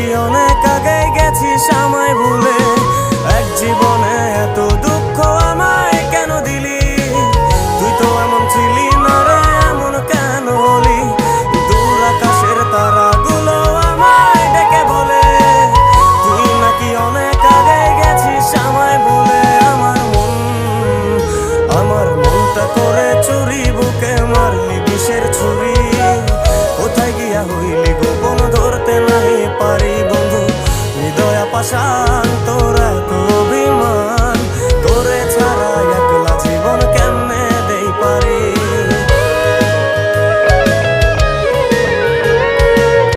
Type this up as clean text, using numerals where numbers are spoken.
নাকি অনেক আগে গেছিস আমায় ভুলে? এক জীবনে এত দুঃখ আমায় কেন দিলি? তুই তো এমন ছিলি না রে, এমন কেন হলি? দূর আকাশের তারাগুলো আমায় ডেকে বলে তুই নাকি অনেক আগে গেছিস আমায় ভুলে। আমার মনটা করে চুরি, বুকে মারলি বিষের ছুরি। কোথায় গিয়া হইলি গোপন, ধরতে নাই পারি বন্ধু। হৃদয় পাষাণ তোরা তো